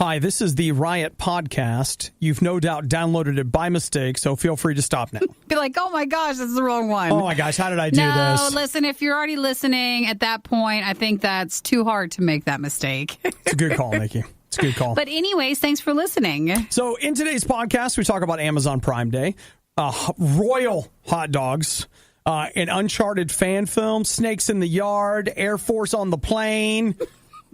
Hi, this is the RIOT podcast. You've no doubt downloaded it by mistake, so feel free to stop now. Be like, oh my gosh, that's the wrong one. Oh my gosh, how did I do this? No, listen, if you're already listening at that point, I think that's too hard to make that mistake. It's a good call, Nikki. It's a good call. But anyways, thanks for listening. So in today's podcast, we talk about Amazon Prime Day, royal hot dogs, an Uncharted fan film, snakes in the yard, Air Force on the plane.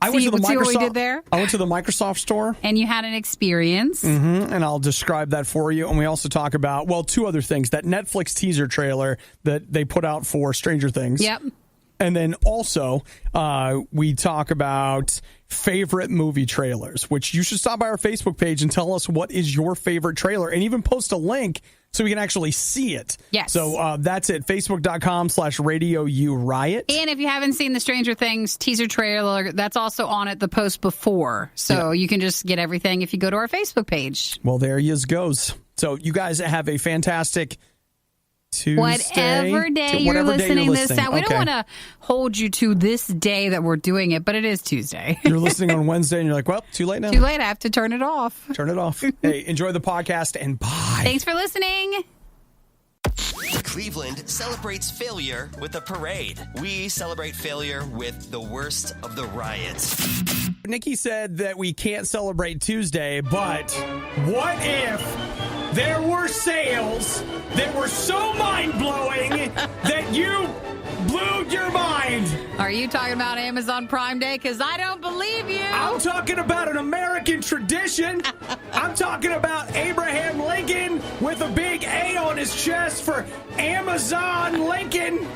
I went to the Microsoft. See what we did there? I went to the Microsoft store. And you had an experience. Mm-hmm, and I'll describe that for you. And we also talk about, well, two other things. That Netflix teaser trailer that they put out for Stranger Things. Yep. And then also, we talk about favorite movie trailers, which you should stop by our Facebook page and tell us what is your favorite trailer and even post a link so we can actually see it. Yes. So that's it. Facebook.com/RadioU Riot. And if you haven't seen the Stranger Things teaser trailer, that's also on it, the post before. So you can just get everything if you go to our Facebook page. Well, there he goes. So you guys have a fantastic Tuesday. Whatever day you're listening this out. We don't want to hold you to this day that we're doing it, but it is Tuesday. You're listening on Wednesday and you're like, well, too late now. Too late. I have to turn it off. Turn it off. Hey, enjoy the podcast and bye. Thanks for listening. Cleveland celebrates failure with a parade. We celebrate failure with the worst of the riots. Nikki said that we can't celebrate Tuesday, but what if there were sales that were so mind-blowing that you blew your mind? Are you talking about Amazon Prime Day? Because I don't believe you. I'm talking about an American tradition. I'm talking about Abraham Lincoln with a big A on his chest for Amazon Lincoln.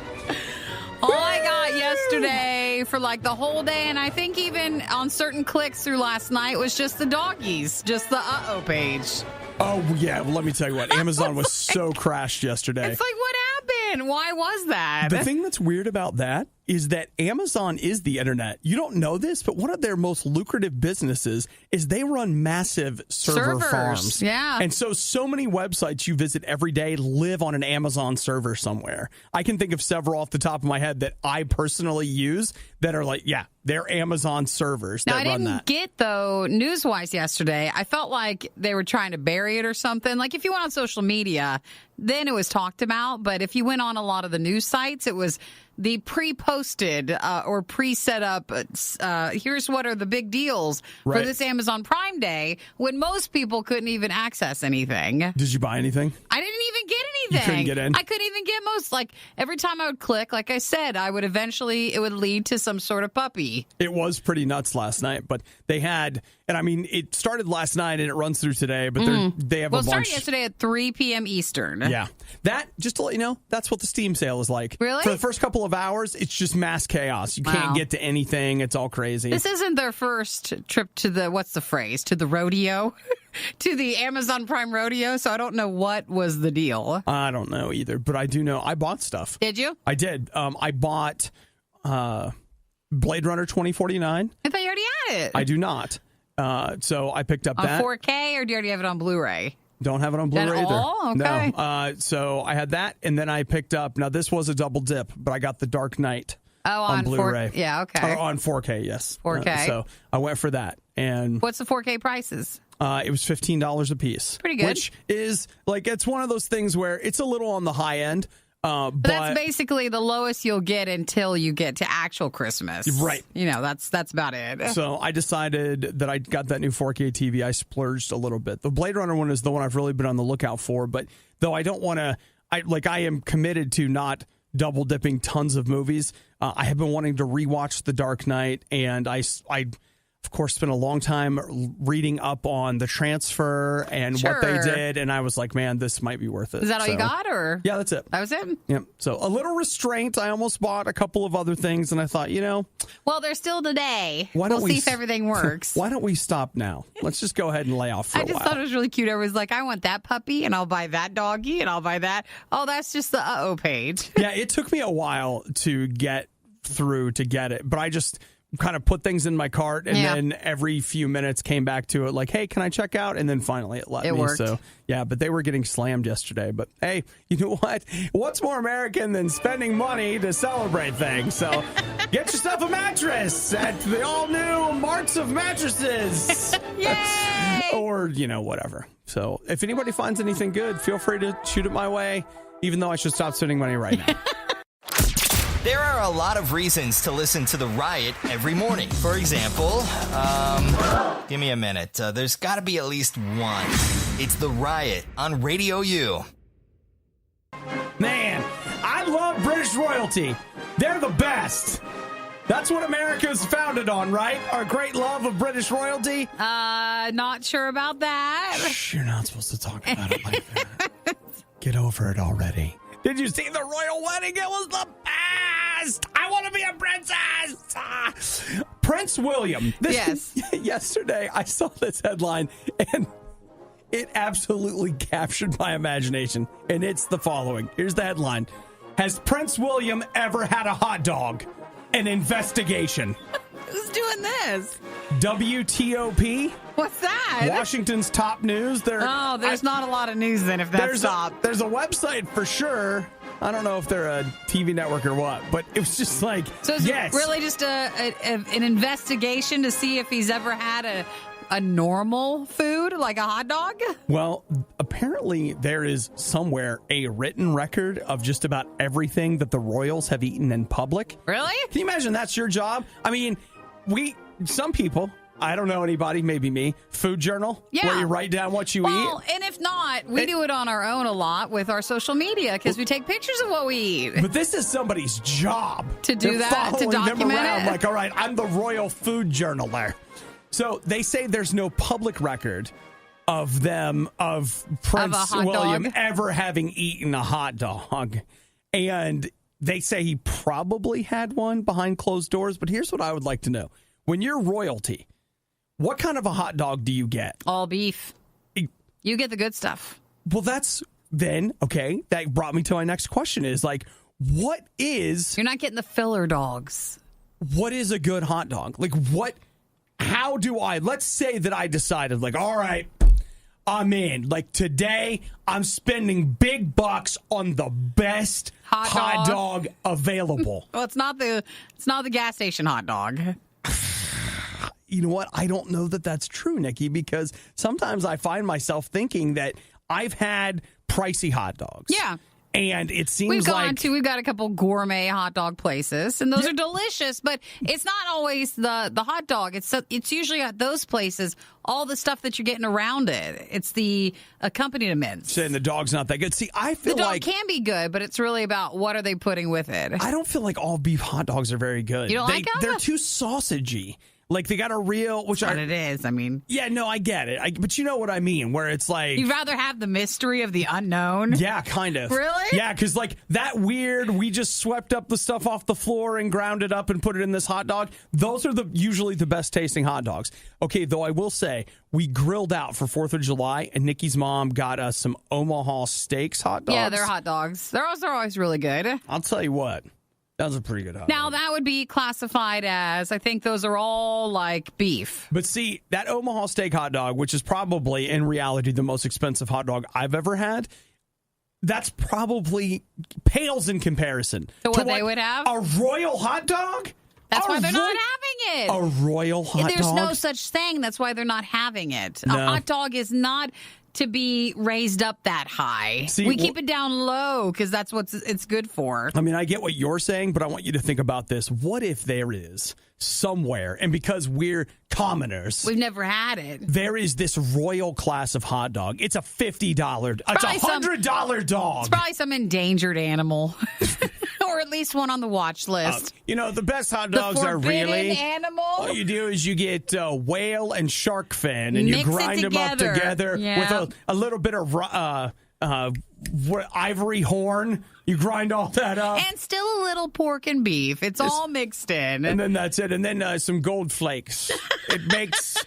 All I got yesterday for like the whole day, and I think even on certain clicks through last night, was just the doggies, just the uh-oh page. Oh, yeah. Well, let me tell you what. Amazon was so crashed yesterday. It's like, what happened? Why was that? The thing that's weird about that is that Amazon is the internet. You don't know this, but one of their most lucrative businesses is they run massive server farms. Yeah. And so many websites you visit every day live on an Amazon server somewhere. I can think of several off the top of my head that I personally use that are like, yeah, they're Amazon servers that run that. I didn't get, though, news-wise yesterday, I felt like they were trying to bury it or something. Like, if you went on social media, then it was talked about. But if you went on a lot of the news sites, it was the pre-posted or pre-set up, here's what are the big deals for this Amazon Prime Day, when most people couldn't even access anything. Did you buy anything? I didn't even get anything. You couldn't get in? I couldn't even get most. Like, every time I would click, like I said, it would lead to some sort of puppy. It was pretty nuts last night, but they had, and I mean, it started last night and it runs through today, but they have a bunch. Well, it started yesterday at 3 p.m. Eastern. Yeah. That, just to let you know, that's what the Steam sale is like. Really? For the first couple of hours, it's just mass chaos. You can't get to anything. It's all crazy. This isn't their first trip to the, what's the phrase, to the rodeo? To the Amazon Prime rodeo, so I don't know what was the deal. I don't know either, but I do know I bought stuff. Did you? I did. I bought Blade Runner 2049. I thought you already had it. I do not. So I picked up that. On 4K, or do you already have it on Blu-ray? Don't have it on Blu-ray either. Oh, okay. No. So I had that, and then I picked up, now this was a double dip, but I got The Dark Knight on Blu-ray. Yeah, okay. On 4K, yes. 4K. So I went for that. And what's the 4K prices? It was $15 a piece. Pretty good. Which is, like, it's one of those things where it's a little on the high end. But that's basically the lowest you'll get until you get to actual Christmas. Right. You know, that's about it. So I decided that I got that new 4K TV. I splurged a little bit. The Blade Runner one is the one I've really been on the lookout for. But though I don't want to, I am committed to not double dipping tons of movies. I have been wanting to rewatch The Dark Knight, and I of course, spent a long time reading up on the transfer and what they did, and I was like, man, this might be worth it. Is that all you got, or? Yeah, that's it. That was it? Yeah. So a little restraint. I almost bought a couple of other things, and I thought, well, there's still today. We'll see if everything works. Why don't we stop now? Let's just go ahead and lay off for a while. I just thought it was really cute. Everyone's like, I want that puppy, and I'll buy that doggy, and I'll buy that. Oh, that's just the uh-oh page. Yeah, it took me a while to get through to get it, but I just kind of put things in my cart, and then every few minutes came back to it like, hey, can I check out? And then finally it let me. Worked. So, yeah, but they were getting slammed yesterday. But, hey, you know what? What's more American than spending money to celebrate things? So get yourself a mattress at the all-new Marks of Mattresses. Yay! Or, whatever. So if anybody finds anything good, feel free to shoot it my way, even though I should stop spending money right now. There are a lot of reasons to listen to the Riot every morning. For example, give me a minute. There's got to be at least one. It's the Riot on RadioU. Man, I love British royalty. They're the best. That's what America's founded on, right? Our great love of British royalty. Not sure about that. Shh, you're not supposed to talk about it like that. Get over it already. Did you see the royal wedding? It was the best. I want to be a princess. Prince William. Yes. Yesterday, I saw this headline, and it absolutely captured my imagination. And it's the following. Here's the headline. Has Prince William ever had a hot dog? An investigation. Who's doing this? WTOP. What's that? Washington's top news. There's not a lot of news then if that's top. There's a website for sure. I don't know if they're a TV network or what, but it was just like, so it's yes. really just an investigation to see if he's ever had a normal food, like a hot dog? Well, apparently there is somewhere a written record of just about everything that the royals have eaten in public. Really? Can you imagine that's your job? I mean, some people, I don't know anybody, maybe me, food journal, where you write down what you eat. Well, and if not, we do it on our own a lot with our social media because we take pictures of what we eat. But this is somebody's job. To do that, to document them around, it. like, all right, I'm the royal food journaler. So they say there's no public record of Prince William ever having eaten a hot dog. And they say he probably had one behind closed doors. But here's what I would like to know. When you're royalty, what kind of a hot dog do you get? All beef. You get the good stuff. Well, that brought me to my next question is like, You're not getting the filler dogs. What is a good hot dog? Like how do let's say that I decided like, all right, I'm in. Like today, I'm spending big bucks on the best hot dog available. Well, it's not the gas station hot dog. You know what? I don't know that that's true, Nikki, because sometimes I find myself thinking that I've had pricey hot dogs. Yeah. And it seems we've got a couple gourmet hot dog places, and those are delicious, but it's not always the hot dog. It's usually at those places all the stuff that you're getting around it. It's the accompaniments. Saying the dog's not that good. See, I feel like the dog can be good, but it's really about what are they putting with it. I don't feel like all beef hot dogs are very good. You don't like them? They're too sausagey. Like they got a real, what it is. I mean, yeah, no, I get it. But you know what I mean, where it's like you'd rather have the mystery of the unknown. Yeah, kind of. Really? Yeah, because like that weird, we just swept up the stuff off the floor and ground it up and put it in this hot dog. Those are usually the best tasting hot dogs. Okay, though I will say we grilled out for 4th of July, and Nikki's mom got us some Omaha Steaks hot dogs. Yeah, they're hot dogs. They're always really good. I'll tell you what. That was a pretty good hot dog. Now, that would be classified as, I think those are all like beef. But see, that Omaha steak hot dog, which is probably in reality the most expensive hot dog I've ever had, that's probably pales in comparison to what they would have? A royal hot dog? That's why they're not having it. A royal hot dog? There's no such thing. That's why they're not having it. No. A hot dog is not to be raised up that high. See, we keep it down low because that's what it's good for. I mean, I get what you're saying, but I want you to think about this. What if there is somewhere, and because we're commoners, we've never had it, there is this royal class of hot dog. It's a $50, it's a $100 dog. It's probably some endangered animal. Or at least one on the watch list. The best hot dogs are really animal. All you do is you get whale and shark fin, and you grind them up together with a little bit of ivory horn. You grind all that up, and still a little pork and beef. It's all mixed in, and then that's it. And then some gold flakes. It makes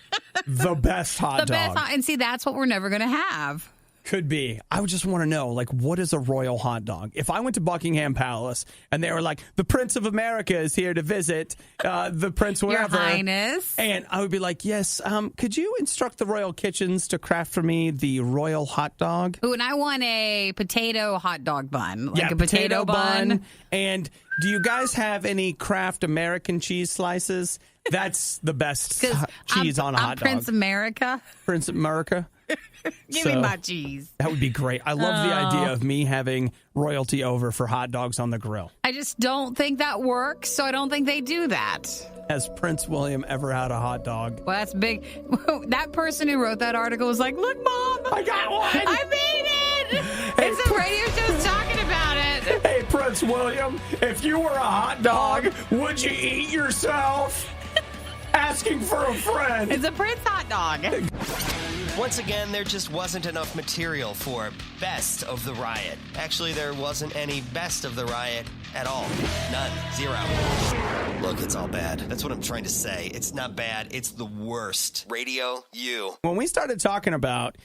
the best hot dog. And see, that's what we're never going to have. Could be. I would just want to know, like, what is a royal hot dog? If I went to Buckingham Palace and they were like, the Prince of America is here to visit, the Prince whatever. Your Highness. And I would be like, yes, could you instruct the Royal Kitchens to craft for me the royal hot dog? Ooh, and I want a potato hot dog bun. Like yeah, a potato bun. And do you guys have any Kraft American cheese slices? That's the best cheese on a hot dog. Prince America. Prince America. Give me my cheese. That would be great. I love the idea of me having royalty over for hot dogs on the grill. I just don't think that works, so I don't think they do that. Has Prince William ever had a hot dog? Well, that's big. That person who wrote that article was like, look, Mom. I got one. I made it. It's a radio show talking about it. Hey, Prince William, if you were a hot dog, would you eat yourself? Asking for a friend. It's a Prince hot dog. Once again, there just wasn't enough material for Best of the Riot. Actually, there wasn't any Best of the Riot at all. None. Zero. Look, it's all bad. That's what I'm trying to say. It's not bad. It's the worst. RadioU. When we started talking about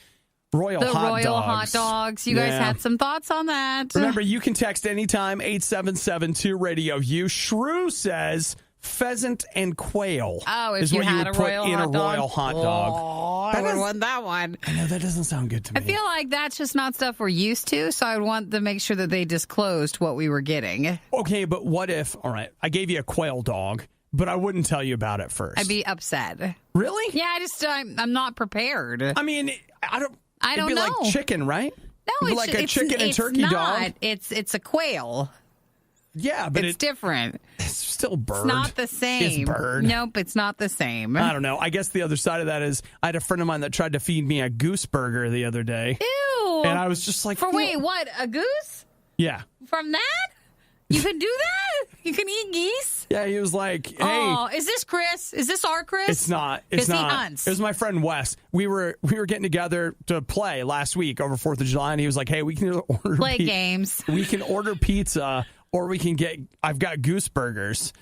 royal hot dogs, you guys had some thoughts on that. Remember, you can text anytime, 877-2-RADIO-U. Shrew says pheasant and quail. Oh, if is you what had you would put a in a dog? royal hot dog. Oh, I would want that one. I know, that doesn't sound good to me. I feel like that's just not stuff we're used to, so I would want to make sure that they disclosed what we were getting. Okay, but what if, all right, I gave you a quail dog, but I wouldn't tell you about it first. I'd be upset. Really? Yeah, I'm not prepared. I mean, I don't know. It'd be like chicken, right? No, it'd be like a chicken and turkey dog. It's a quail. Yeah, but it's different. It's still bird. It's not the same. It's bird. Nope, it's not the same. I don't know. I guess the other side of that is I had a friend of mine that tried to feed me a goose burger the other day. Ew. And I was just like... what? A goose? Yeah. From that? You can do that? You can eat geese? Yeah, he was like, hey... Oh, is this Chris? Is this our Chris? It's not. It's not. He hunts. It was my friend Wes. We were getting together to play last week over 4th of July, and he was like, hey, we can order... Play games. We can order pizza... Or we can I've got goose burgers.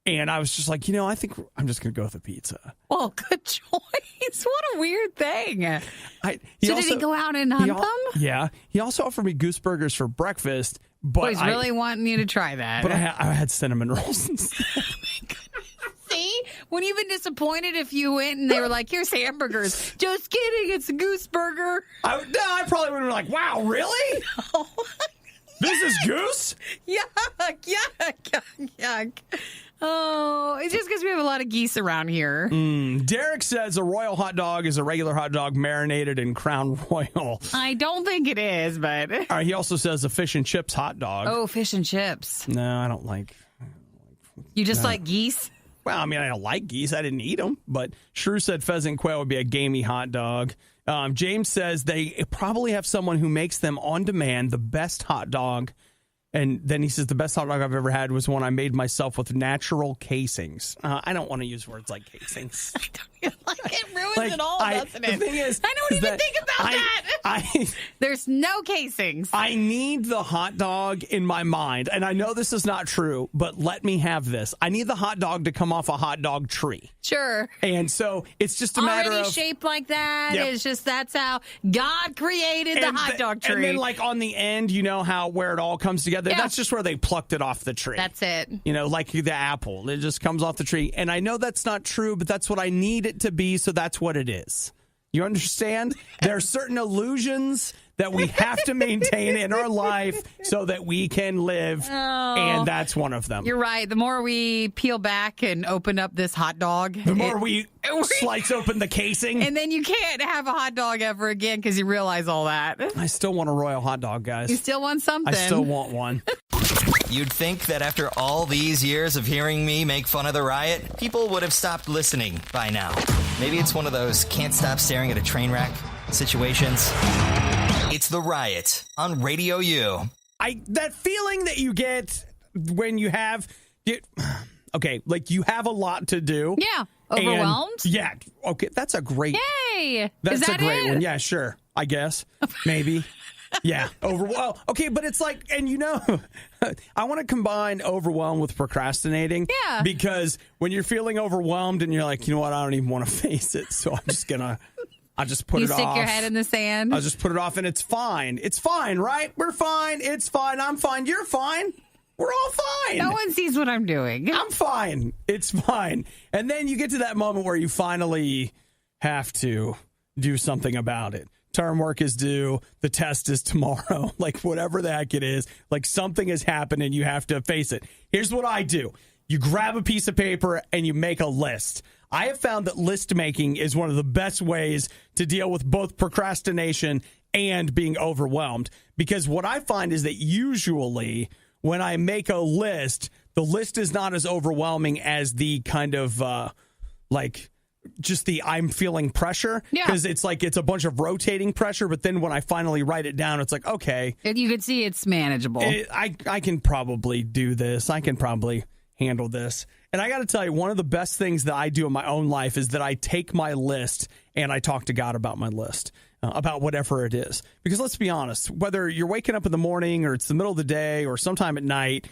And I was just like, I think I'm just going to go with a pizza. Well, good choice. What a weird thing. Did he go out and hunt them? Yeah. He also offered me goose burgers for breakfast. But he's really wanting you to try that. But I had cinnamon rolls instead. Oh my goodness. See? When you've been disappointed if you went and they were like, here's hamburgers. Just kidding. It's a goose burger. I probably would have been like, wow, really? No. This is goose? Yuck. Oh, it's just because we have a lot of geese around here. Derek says a royal hot dog is a regular hot dog marinated in Crown Royal. I don't think it is, but... He also says a fish and chips hot dog. Oh, fish and chips. No, I don't like... You just like geese? Well, I mean, I don't like geese. I didn't eat them. But Shrew said pheasant and quail would be a gamey hot dog. James says they probably have someone who makes them on demand, the best hot dog. And then he says the best hot dog I've ever had was one I made myself with natural casings. I don't want to use words like casings. It ruins it all, doesn't it? The thing is, I don't even think about that. There's no casings. I need the hot dog in my mind. And I know this is not true, but let me have this. I need the hot dog to come off a hot dog tree. Sure. And so it's just a matter of... Already shaped like that. Yep. It's just that's how God created the hot dog tree. And then like on the end, where it all comes together. Yeah. That's just where they plucked it off the tree. That's it. Like the apple. It just comes off the tree. And I know that's not true, but that's what I need it to be, so that's what it is. You understand? There are certain illusions that we have to maintain in our life so that we can live, and that's one of them. You're right. The more we peel back and open up this hot dog, the more we slice open the casing. And then you can't have a hot dog ever again because you realize all that. I still want a royal hot dog, guys. You still want something. I still want one. You'd think that after all these years of hearing me make fun of the riot, people would have stopped listening by now. Maybe it's one of those can't stop staring at a train wreck situations. It's the riot on RadioU. That feeling that you get when you have... like you have a lot to do. Yeah. Overwhelmed? Yeah. Okay, that's a great... Yay! That's Is that a great it? one. Yeah, sure. I guess. Maybe. Yeah. Well, okay, but it's like, and I want to combine overwhelmed with procrastinating. Yeah. Because when you're feeling overwhelmed and you're like, you know what, I don't even want to face it, so I'm just going to I'll just put you it off. stick your head in the sand. I'll just put it off, and it's fine. It's fine, right? We're fine. It's fine. I'm fine. You're fine. We're all fine. No one sees what I'm doing. I'm fine. It's fine. And then you get to that moment where you finally have to do something about it. Term work is due. The test is tomorrow. Like, whatever the heck it is. Like, something has happened, and you have to face it. Here's what I do. You grab a piece of paper, and you make a list. I have found that list making is one of the best ways to deal with both procrastination and being overwhelmed. Because what I find is that usually when I make a list, the list is not as overwhelming as the kind of just the I'm feeling pressure. Because it's like it's a bunch of rotating pressure. But then when I finally write it down, it's like, okay. You can see it's manageable. I can probably do this. I can probably handle this. And I got to tell you, one of the best things that I do in my own life is that I take my list and I talk to God about my list, about whatever it is. Because let's be honest, whether you're waking up in the morning or it's the middle of the day or sometime at night,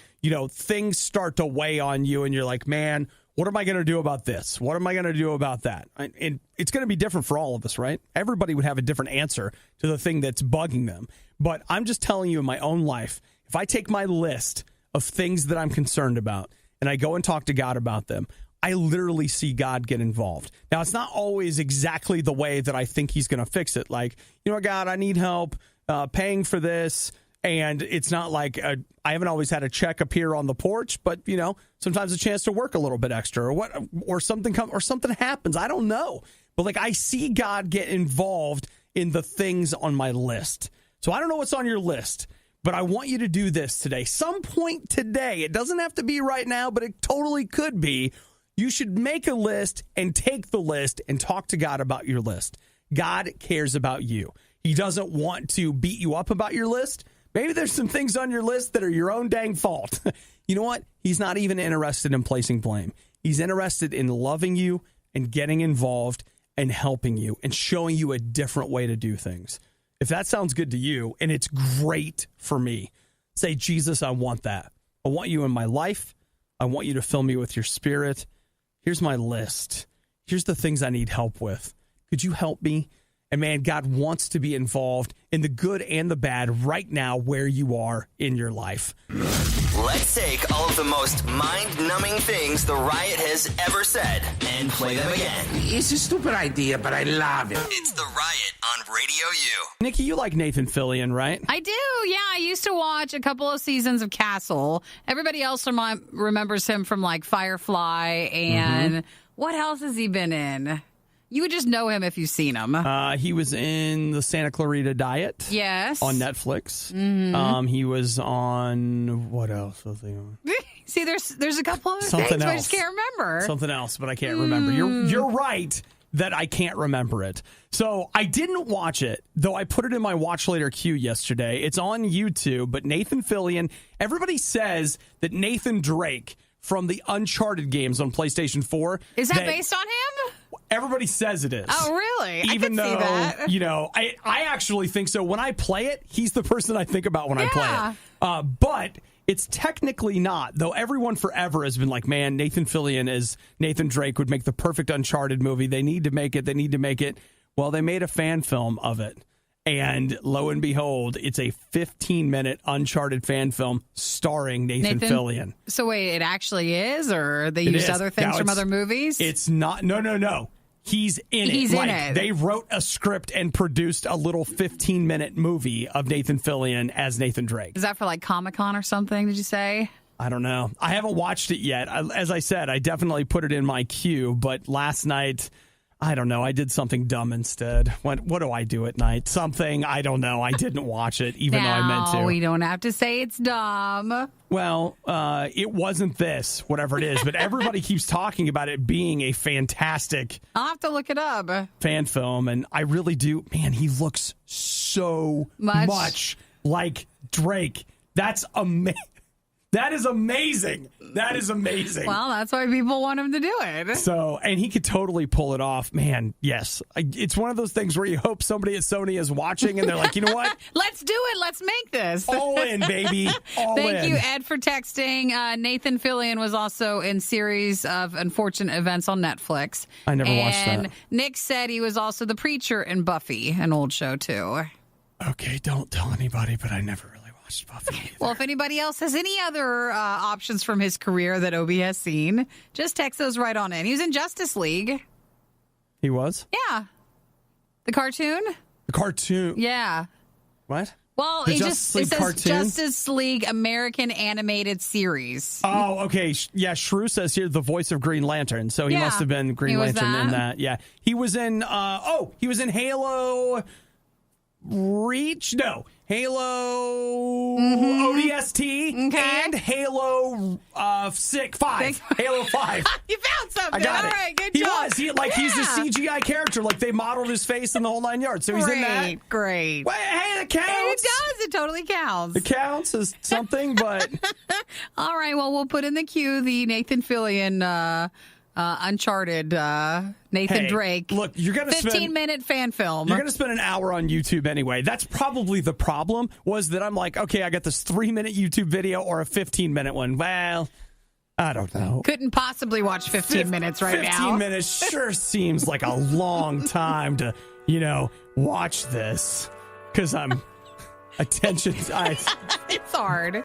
things start to weigh on you and you're like, man, what am I going to do about this? What am I going to do about that? And it's going to be different for all of us, right? Everybody would have a different answer to the thing that's bugging them. But I'm just telling you in my own life, if I take my list of things that I'm concerned about, and I go and talk to God about them, I literally see God get involved. Now, it's not always exactly the way that I think he's going to fix it. Like, God, I need help paying for this. And it's not like I haven't always had a check appear on the porch, but, sometimes a chance to work a little bit extra or something happens. I don't know. But like I see God get involved in the things on my list. So I don't know what's on your list. But I want you to do this today. Some point today, it doesn't have to be right now, but it totally could be. You should make a list and take the list and talk to God about your list. God cares about you. He doesn't want to beat you up about your list. Maybe there's some things on your list that are your own dang fault. You know what? He's not even interested in placing blame. He's interested in loving you and getting involved and helping you and showing you a different way to do things. If that sounds good to you, and it's great for me, say, Jesus, I want that. I want you in my life. I want you to fill me with your spirit. Here's my list. Here's the things I need help with. Could you help me? And man, God wants to be involved in the good and the bad right now where you are in your life. Let's take all of the most mind-numbing things the Riot has ever said and play them again. It's a stupid idea, but I love it. It's the Riot on Radio U. Nikki, you like Nathan Fillion, right? I do, yeah. I used to watch a couple of seasons of Castle. Everybody else remembers him from like Firefly and what else has he been in? You would just know him if you've seen him. He was in the Santa Clarita Diet. Yes. On Netflix. Mm-hmm. He was on, what else was he on? See, there's a couple of Something things, else. but I just can't remember. Something else, but I can't remember. You're right that I can't remember it. So I didn't watch it, though I put it in my watch later queue yesterday. It's on YouTube, but Nathan Fillion, everybody says that Nathan Drake from the Uncharted games on PlayStation 4. Is that based on him? Everybody says it is. Oh, really? Even I can see that. I actually think so. When I play it, he's the person I think about when I play it. But it's technically not, though everyone forever has been like, man, Nathan Fillion as Nathan Drake would make the perfect Uncharted movie. They need to make it. Well, they made a fan film of it. And lo and behold, it's a 15-minute Uncharted fan film starring Nathan Fillion. So wait, it actually is? Or they used other things from other movies? It's not. No. He's in it. He's in it. They wrote a script and produced a little 15-minute movie of Nathan Fillion as Nathan Drake. Is that for like Comic-Con or something, did you say? I don't know. I haven't watched it yet. As I said, I definitely put it in my queue, but last night, I don't know. I did something dumb instead. What do I do at night? Something, I don't know. I didn't watch it, even though I meant to. We don't have to say it's dumb. Well, it wasn't this, whatever it is, but everybody keeps talking about it being a fantastic I'll have to look it up. Fan film, and I really do. Man, he looks so much like Drake. That's amazing. That is amazing. That is amazing. Well, that's why people want him to do it. So, and he could totally pull it off. Man, yes. It's one of those things where you hope somebody at Sony is watching and they're like, you know what? Let's do it. Let's make this. All in, baby. All in. Thank you, Ed, for texting. Nathan Fillion was also in Series of Unfortunate Events on Netflix. I never watched that. And Nick said he was also the preacher in Buffy, an old show, too. Okay, don't tell anybody, but I never really watched Buffy either. Well, if anybody else has any other options from his career that Obi has seen, just text those right on in. He was in Justice League. He was? Yeah. The cartoon? The cartoon. Yeah. What? Well, The it Justice League says cartoon? Justice League American Animated Series. Oh, okay. Yeah, Shrew says here the voice of Green Lantern. So he Yeah. must have been Green He was Lantern in that? that. Yeah. He was in he was in Halo Reach? No. Halo ODST Okay. and Halo 5. Halo 5. You found something. I got All it. right, good he job. was. He's a CGI character. Like they modeled his face and the whole 9 yards. So he's in that. Great. Well, hey, it counts. It does. It totally counts. It counts as something, but All right. Well, we'll put in the queue the Nathan Fillion Uncharted Nathan hey, Drake. Look, you're gonna 15-minute fan film. You're going to spend an hour on YouTube anyway. That's probably the problem, was that I'm like, okay, I got this 3-minute YouTube video or a 15-minute one. Well, I don't know. Couldn't possibly watch 15 minutes right 15 now. minutes sure seems like a long time to, watch this. Because I'm attention. It's hard.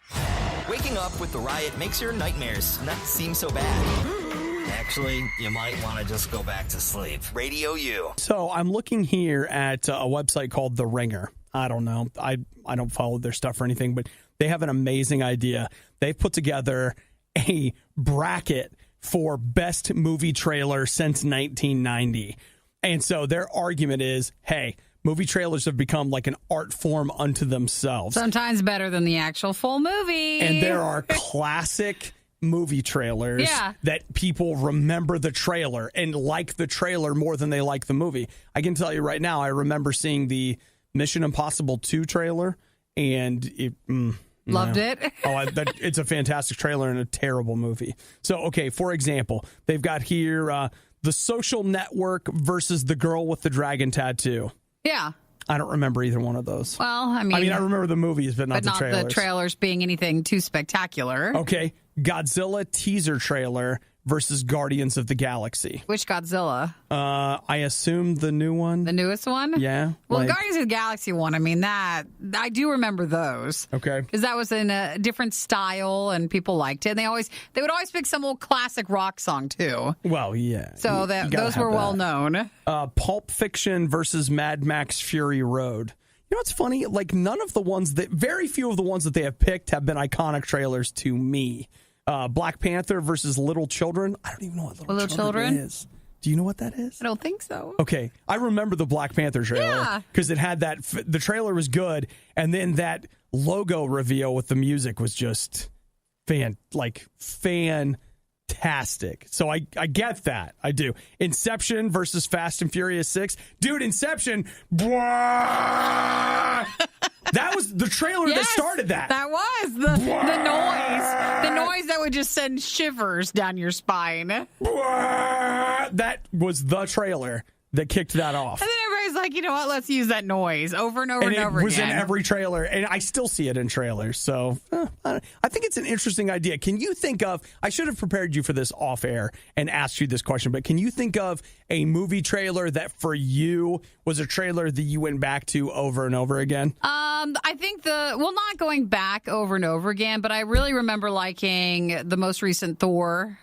Waking up with the Riot makes your nightmares not seem so bad. Actually, you might want to just go back to sleep. RadioU. So I'm looking here at a website called The Ringer. I don't know. I don't follow their stuff or anything, but they have an amazing idea. They've put together a bracket for best movie trailer since 1990. And so their argument is, hey, movie trailers have become like an art form unto themselves. Sometimes better than the actual full movie. And there are classic movie trailers that people remember the trailer and like the trailer more than they like the movie. I can tell you right now, I remember seeing the Mission Impossible 2 trailer and it... Loved it. It's a fantastic trailer and a terrible movie. So, okay, for example, they've got here The Social Network versus The Girl with the Dragon Tattoo. Yeah. I don't remember either one of those. Well, I mean, I remember the movies, but not the trailers. the trailers being anything too spectacular. Okay, Godzilla teaser trailer versus Guardians of the Galaxy. Which Godzilla? I assume the new one. The newest one? Yeah. Well, the Guardians of the Galaxy one, I mean, that I do remember those. Okay. Because that was in a different style and people liked it. And they would always pick some old classic rock song too. Well, yeah. So those were well known. Pulp Fiction versus Mad Max Fury Road. You know what's funny? Like very few of the ones that they have picked have been iconic trailers to me. Black Panther versus Little Children. I don't even know what Little Children is. Do you know what that is? I don't think so. Okay, I remember the Black Panther trailer because it had that. The trailer was good, and then that logo reveal with the music was just fantastic. So I get that. I do. Inception versus Fast and Furious 6. Dude, Inception. That was the trailer that started that. That was the noise. The noise that would just send shivers down your spine. That was the trailer that kicked that off. And then everybody's like, you know what? Let's use that noise over and over and over again. It was in again. every trailer, and I still see it in trailers. So I think it's an interesting idea. Can you think of, I should have prepared you for this off air and asked you this question, but can you think of a movie trailer that for you was a trailer that you went back to over and over again? I think not going back over and over again, but I really remember liking the most recent Thor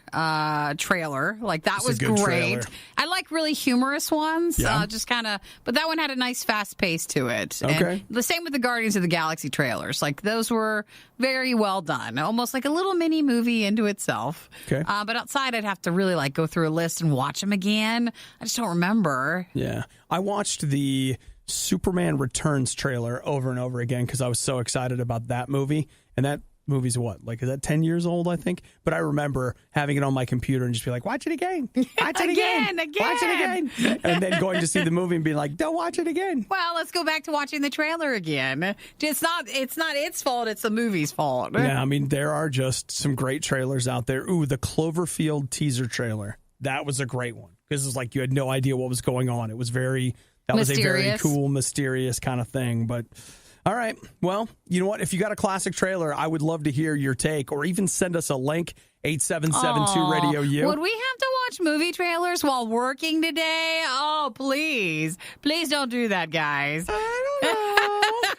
trailer. Like that was great. Trailer. I like really humorous ones, but that one had a nice fast pace to it. Okay. And the same with the Guardians of the Galaxy trailers. Like those were very well done, almost like a little mini movie into itself. Okay. But outside, I'd have to really go through a list and watch them again. I just don't remember. Yeah, I watched the Superman Returns trailer over and over again because I was so excited about that movie, and that movie's what? Like, is that 10 years old, I think? But I remember having it on my computer and just be like, watch it again. Watch it again. Watch it again. And then going to see the movie and being like, don't watch it again. Well, let's go back to watching the trailer again. It's not its fault. It's the movie's fault. Yeah, I mean, there are just some great trailers out there. Ooh, the Cloverfield teaser trailer. That was a great one. Because it was like you had no idea what was going on. It was that was a very cool, mysterious kind of thing. But all right. Well, you know what? If you got a classic trailer, I would love to hear your take, or even send us a link, 8772 RadioU. Would we have to watch movie trailers while working today? Oh, please. Please don't do that, guys. I don't know.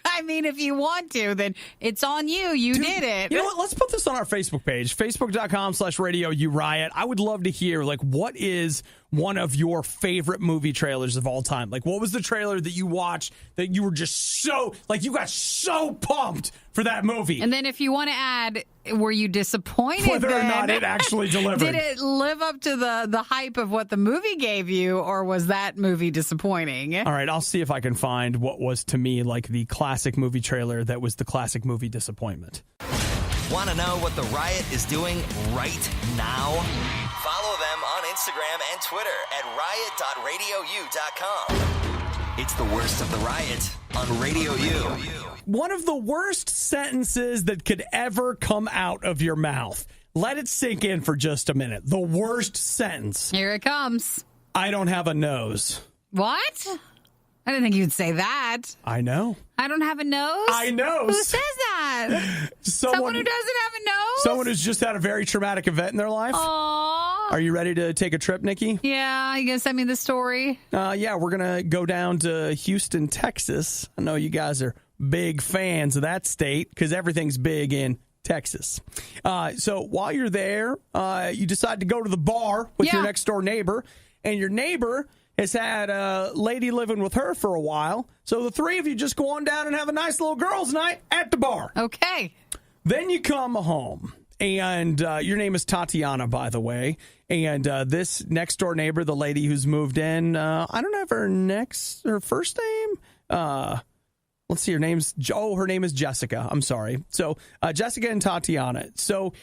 I mean, if you want to, then it's on you. You did it. You know what? Let's put this on our Facebook page, facebook.com/RadioU Riot. I would love to hear, like, what is one of your favorite movie trailers of all time? Like, what was the trailer that you watched that you were just so, like, you got so pumped for that movie? And then if you want to add, were you disappointed whether or not it actually delivered? Did it live up to the hype of what the movie gave you, or was that movie disappointing? All right, I'll see if I can find what was, to me, like the classic movie trailer that was the classic movie disappointment. Want to know what the Riot is doing right now? Follow them on Instagram and Twitter at riot.radiou.com. It's the worst of the Riot on Radio U. One of the worst sentences that could ever come out of your mouth. Let it sink in for just a minute. The worst sentence. Here it comes. I don't have a nose. What? I didn't think you'd say that. I know. I don't have a nose? I know. Who says that? Someone who doesn't have a nose? Someone who's just had a very traumatic event in their life. Aww. Are you ready to take a trip, Nikki? Yeah, you gonna send me the story? Yeah, we're going to go down to Houston, Texas. I know you guys are big fans of that state because everything's big in Texas. So while you're there, you decide to go to the bar with your next door neighbor, and your neighbor has had a lady living with her for a while. So the three of you just go on down and have a nice little girls' night at the bar. Okay. Then you come home, and your name is Tatiana, by the way. And this next door neighbor, the lady who's moved in, I don't have her first name. Let's see, her name is Jessica. I'm sorry. So Jessica and Tatiana. So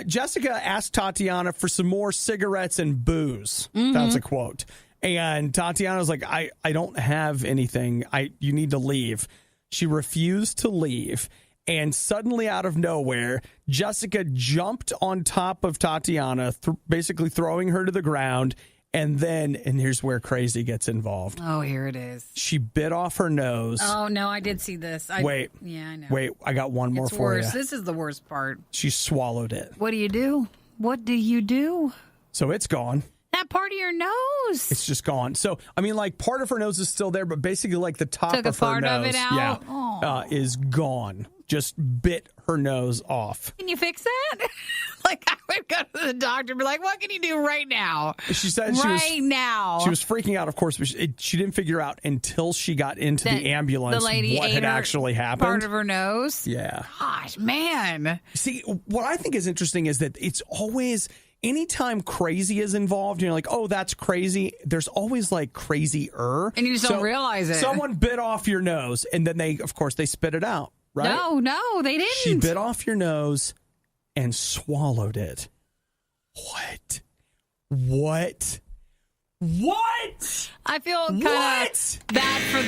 Jessica asked Tatiana for some more cigarettes and booze. Mm-hmm. That's a quote. And Tatiana's like, I don't have anything. You need to leave. She refused to leave. And suddenly out of nowhere, Jessica jumped on top of Tatiana, basically throwing her to the ground. And here's where crazy gets involved. Oh, here it is. She bit off her nose. Oh, no, I did see this. Wait. Yeah, I know. Wait, I got one more it's for worse. you. This is the worst part. She swallowed it. What do you do? What do you do? So it's gone. That part of your nose. It's just gone. So, I mean, like, part of her nose is still there, but basically, like, the top of her nose is gone. Just bit her nose off. Can you fix that? Like, I would go to the doctor and be like, what can you do right now? She said now. She was freaking out, of course, but she didn't figure out until she got into the ambulance what had actually happened. Part of her nose? Yeah. Gosh, man. See, what I think is interesting is that it's always... Anytime crazy is involved, you're like, oh, that's crazy. There's always like crazier. And you just don't realize it. Someone bit off your nose, and then they spit it out, right? No, they didn't. She bit off your nose and swallowed it. What? I feel kind of bad for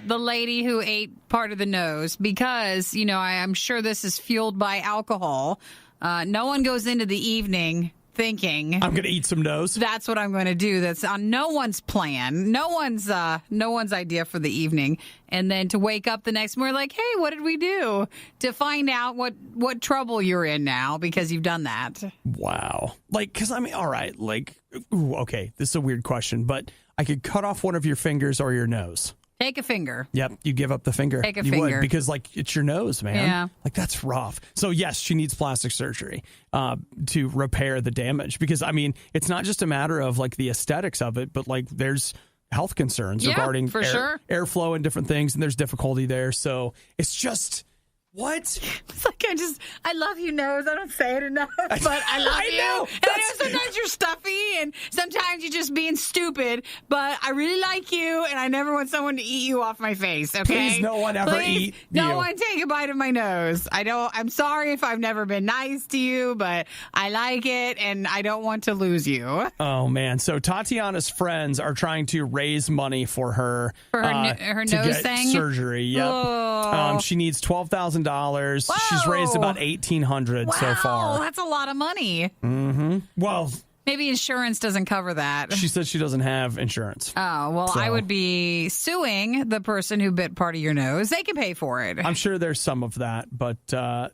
the lady who ate part of the nose because, I'm sure this is fueled by alcohol. No one goes into the evening thinking I'm going to eat some nose. That's what I'm going to do. That's on no one's plan, no one's idea for the evening, and then to wake up the next morning like, hey, what did we do? To find out what trouble you're in now because you've done that. Wow. Like, because I mean, all right, like, okay, this is a weird question, but I could cut off one of your fingers or your nose. Take a finger. Yep, you give up the finger. Take a finger. Would, because, like, it's your nose, man. Yeah. Like, that's rough. So, yes, she needs plastic surgery to repair the damage. Because, I mean, it's not just a matter of, like, the aesthetics of it, but, like, there's health concerns regarding sure. airflow and different things, and there's difficulty there. So, it's just What? It's like I love you, nose. I don't say it enough, but I love you. Know. And I know sometimes you're stuffy and sometimes you're just being stupid, but I really like you and I never want someone to eat you off my face, okay? Please no one ever eat no you. one take a bite of my nose. I'm sorry if I've never been nice to you, but I like it and I don't want to lose you. Oh, man. So Tatiana's friends are trying to raise money for her. For her to nose get thing? surgery. Yep. Oh. She needs $12,000. Whoa. She's raised about $1,800 so far. That's a lot of money. Mm-hmm. Well, maybe insurance doesn't cover that. she said she doesn't have insurance. Oh, well, So- I would be suing the person who bit part of your nose. They can pay for it. I'm sure there's some of that, but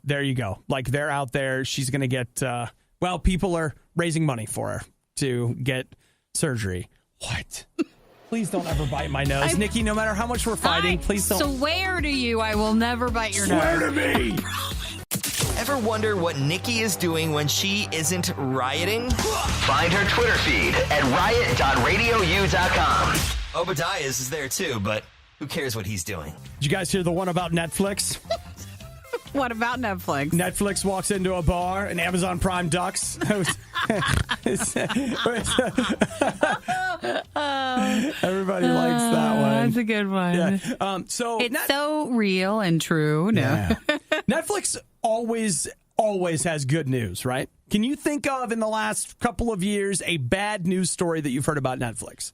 there you go. Like, they're out there. She's going to get, people are raising money for her to get surgery. What? Please don't ever bite my nose. Nikki, no matter how much we're fighting, please don't. I swear to you, I will never bite your Swear nose. to me. Ever wonder what Nikki is doing when she isn't rioting? Find her Twitter feed at riot.radiou.com. Obadiah's is there too, but who cares what he's doing? Did you guys hear the one about Netflix? What about Netflix? Netflix walks into a bar and Amazon Prime ducks. Everybody likes that one. That's a good one. Yeah. It's so real and true. No. Yeah. Netflix always has good news, right? Can you think of in the last couple of years a bad news story that you've heard about Netflix?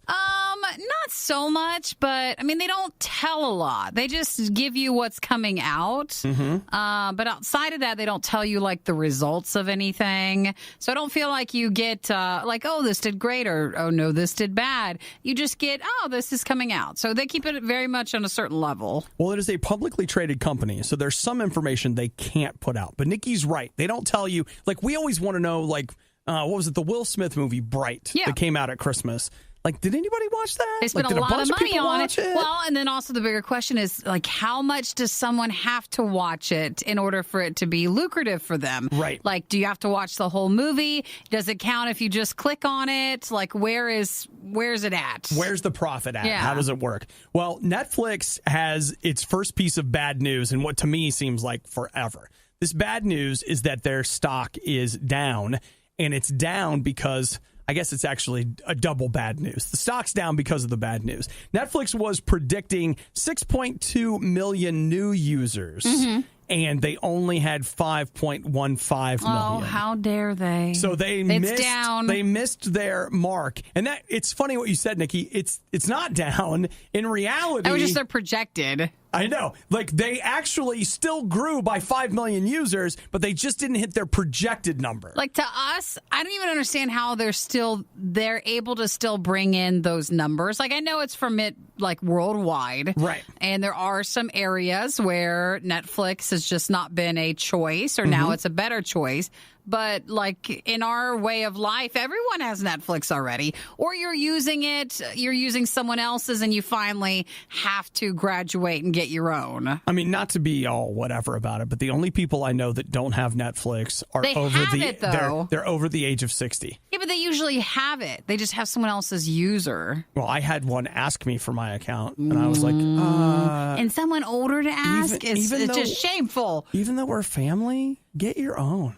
Not so much, but I mean, they don't tell a lot. They just give you what's coming out. Mm-hmm. But outside of that, they don't tell you like the results of anything. So I don't feel like you get like, oh, this did great, or oh no, this did bad. You just get, oh, this is coming out. So they keep it very much on a certain level. Well, it is a publicly traded company, so there's some information they can't put out. But Nikki's right. They don't tell you. Like, we always want to know, like, what was it? The Will Smith movie, Bright, that came out at Christmas. Like, did anybody watch that? They spent like, a lot of money on it. Well, and then also the bigger question is, like, how much does someone have to watch it in order for it to be lucrative for them? Right. Like, do you have to watch the whole movie? Does it count if you just click on it? Like, where's it at? Where's the profit at? Yeah. How does it work? Well, Netflix has its first piece of bad news in what to me seems like forever. This bad news is that their stock is down, and it's down because I guess it's actually a double bad news. The stock's down because of the bad news. Netflix was predicting 6.2 million new users, and they only had 5.15 million. Oh, how dare they? So they missed their mark. And that it's funny what you said, Nikki. It's not down. In reality, that was just their projected. I know. Like, they actually still grew by 5 million users, but they just didn't hit their projected number. Like, to us, I don't even understand how they're able to still bring in those numbers. Like, I know it's from worldwide. Right. And there are some areas where Netflix has just not been a choice, or now it's a better choice. But, like, in our way of life, everyone has Netflix already. Or you're using someone else's, and you finally have to graduate and get your own. I mean, not to be all whatever about it, but the only people I know that don't have Netflix are they're over the age of 60. Yeah, but they usually have it. They just have someone else's user. Well, I had one ask me for my account, and I was like, and someone older to ask is just shameful. Even though we're family, get your own.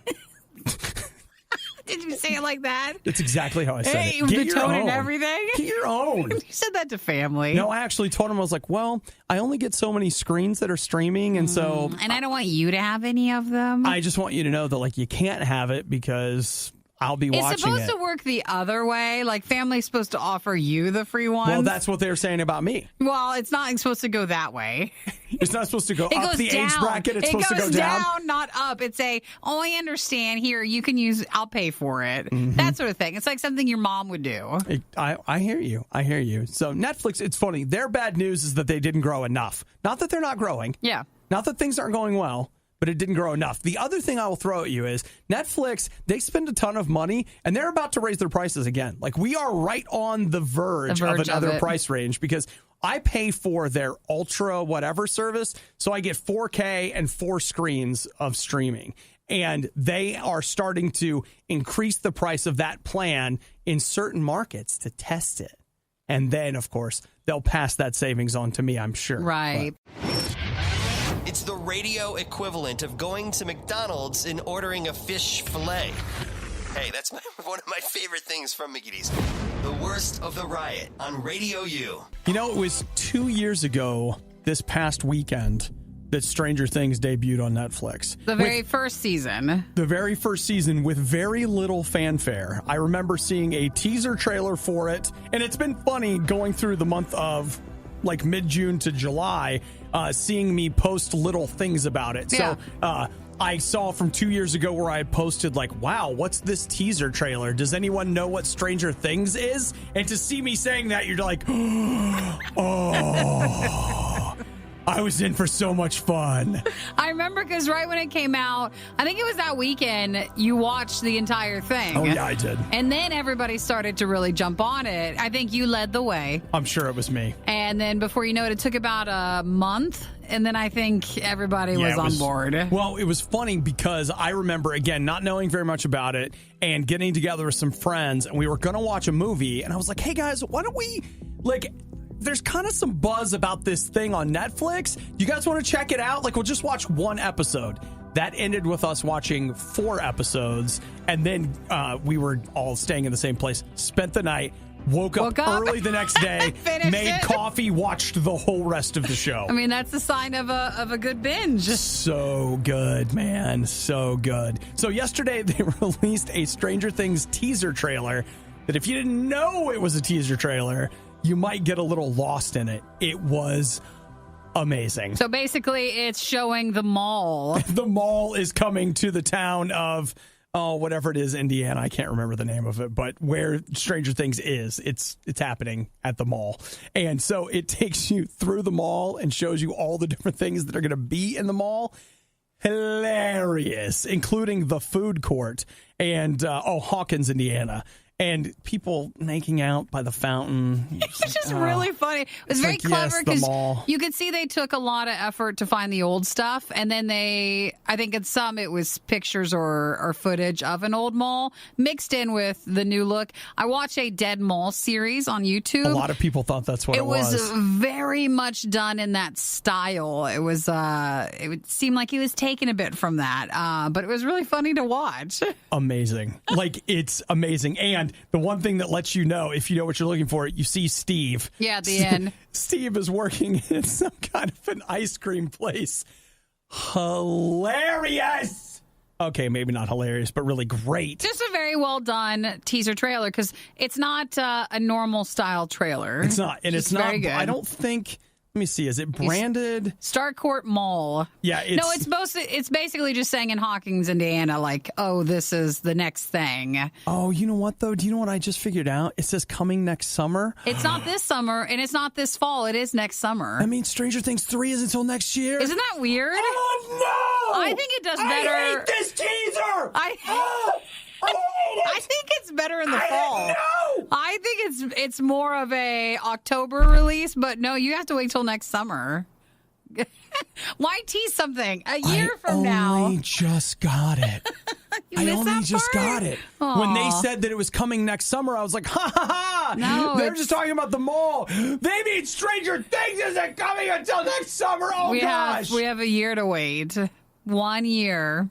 Did you say it like that? That's exactly how I said it. Get the tone and everything? Get your own. You said that to family. No, I actually told him, I was like, well, I only get so many screens that are streaming, and so... And I don't want you to have any of them. I just want you to know that, like, you can't have it because I'll be watching it. It's supposed to work the other way. Like, family's supposed to offer you the free one. Well, that's what they're saying about me. Well, it's not supposed to go that way. It's not supposed to go up the age bracket. It's supposed to go down. It goes down, not up. It's I understand. Here, you can use, I'll pay for it. That sort of thing. It's like something your mom would do. I hear you. I hear you. So Netflix, it's funny. Their bad news is that they didn't grow enough. Not that they're not growing. Yeah. Not that things aren't going well, but it didn't grow enough. The other thing I will throw at you is Netflix, they spend a ton of money, and they're about to raise their prices again. Like, we are right on the verge of another price range, because I pay for their Ultra whatever service, so I get 4K and 4 screens of streaming. And they are starting to increase the price of that plan in certain markets to test it. And then, of course, they'll pass that savings on to me, I'm sure. Right. It's the radio equivalent of going to McDonald's and ordering a fish fillet. Hey, that's one of my favorite things from McGee's. The worst of the riot on RadioU. You know, it was 2 years ago this past weekend that Stranger Things debuted on Netflix. The very first season. The very first season with very little fanfare. I remember seeing a teaser trailer for it, and it's been funny going through the month of like mid-June to July, seeing me post little things about it. Yeah. So I saw from 2 years ago where I had posted like, wow, what's this teaser trailer? Does anyone know what Stranger Things is? And to see me saying that, you're like, oh, I was in for so much fun. I remember because right when it came out, I think it was that weekend, you watched the entire thing. Oh, yeah, I did. And then everybody started to really jump on it. I think you led the way. I'm sure it was me. And then before you know it, it took about a month. And then I think everybody was on board. Well, it was funny because I remember, again, not knowing very much about it and getting together with some friends. And we were going to watch a movie. And I was like, hey, guys, why don't we, like, there's kind of some buzz about this thing on Netflix. You guys want to check it out? Like, we'll just watch one episode. That ended with us watching 4 episodes. And then we were all staying in the same place, spent the night. Woke up early the next day, made coffee, watched the whole rest of the show. I mean, that's the sign of a good binge. So good, man. So good. So yesterday, they released a Stranger Things teaser trailer that if you didn't know it was a teaser trailer, you might get a little lost in it. It was amazing. So basically, it's showing the mall. The mall is coming to the town of... oh, whatever it is, Indiana. I can't remember the name of it, but where Stranger Things is, it's happening at the mall. And so it takes you through the mall and shows you all the different things that are going to be in the mall. Hilarious, including the food court and, Hawkins, Indiana. And people making out by the fountain. It's just really funny. It was very clever because you could see they took a lot of effort to find the old stuff. And then I think in some it was pictures or footage of an old mall mixed in with the new look. I watched a Dead Mall series on YouTube. A lot of people thought that's what it was. It was very much done in that style. It was, it would seem like he was taken a bit from that. But it was really funny to watch. Amazing. Like, it's amazing. And the one thing that lets you know, if you know what you're looking for, you see Steve. Yeah, at the end. Steve is working in some kind of an ice cream place. Hilarious. Okay, maybe not hilarious, but really great. Just a very well done teaser trailer because it's not a normal style trailer. It's not. And it's not. Very good. I don't think. Let me see. Is it branded? Starcourt Mall. Yeah. It's basically just saying in Hawkins, Indiana, like, oh, this is the next thing. Oh, you know what, though? Do you know what I just figured out? It says coming next summer. It's not this summer, and it's not this fall. It is next summer. I mean, Stranger Things 3 is until next year. Isn't that weird? Oh, no! I think it does better. I hate this teaser! I think it's better in the fall. Know. I think it's more of a October release, but no, you have to wait till next summer. Why tease something a year from now? I only just got it. I only just got it. Aww. When they said that it was coming next summer, I was like, ha ha ha! No, they're just talking about the mall. They mean Stranger Things isn't coming until next summer. Oh, gosh. We have a year to wait. 1 year.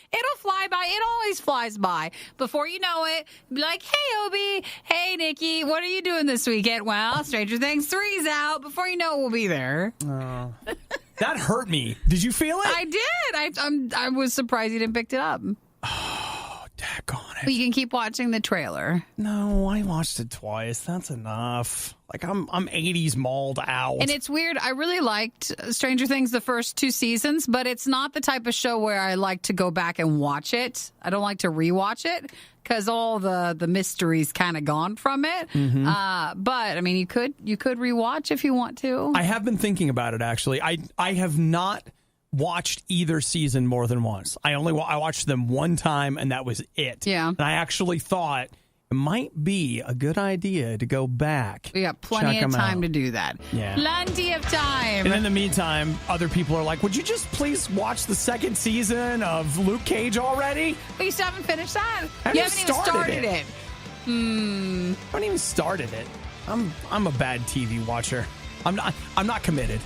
It'll fly by. It always flies by. Before you know it, be like, hey, Obi. Hey, Nikki. What are you doing this weekend? Well, Stranger Things 3's out. Before you know it, we'll be there. That hurt me. Did you feel it? I did. I was surprised you didn't pick it up. Oh, daggone it. But you can keep watching the trailer. No, I watched it twice. That's enough. Like, I'm 80s mauled out. And it's weird. I really liked Stranger Things the first 2 seasons, but it's not the type of show where I like to go back and watch it. I don't like to rewatch it because all the mystery's kind of gone from it. Mm-hmm. But, I mean, you could rewatch if you want to. I have been thinking about it, actually. I have not watched either season more than once. I watched them one time, and that was it. Yeah. And I actually thought it might be a good idea to go back. We got plenty of time to do that. Yeah. Plenty of time. And in the meantime, other people are like, would you just please watch the second season of Luke Cage already? But you still haven't finished that. You haven't even started it. I haven't even started it. I'm a bad TV watcher. I'm not committed.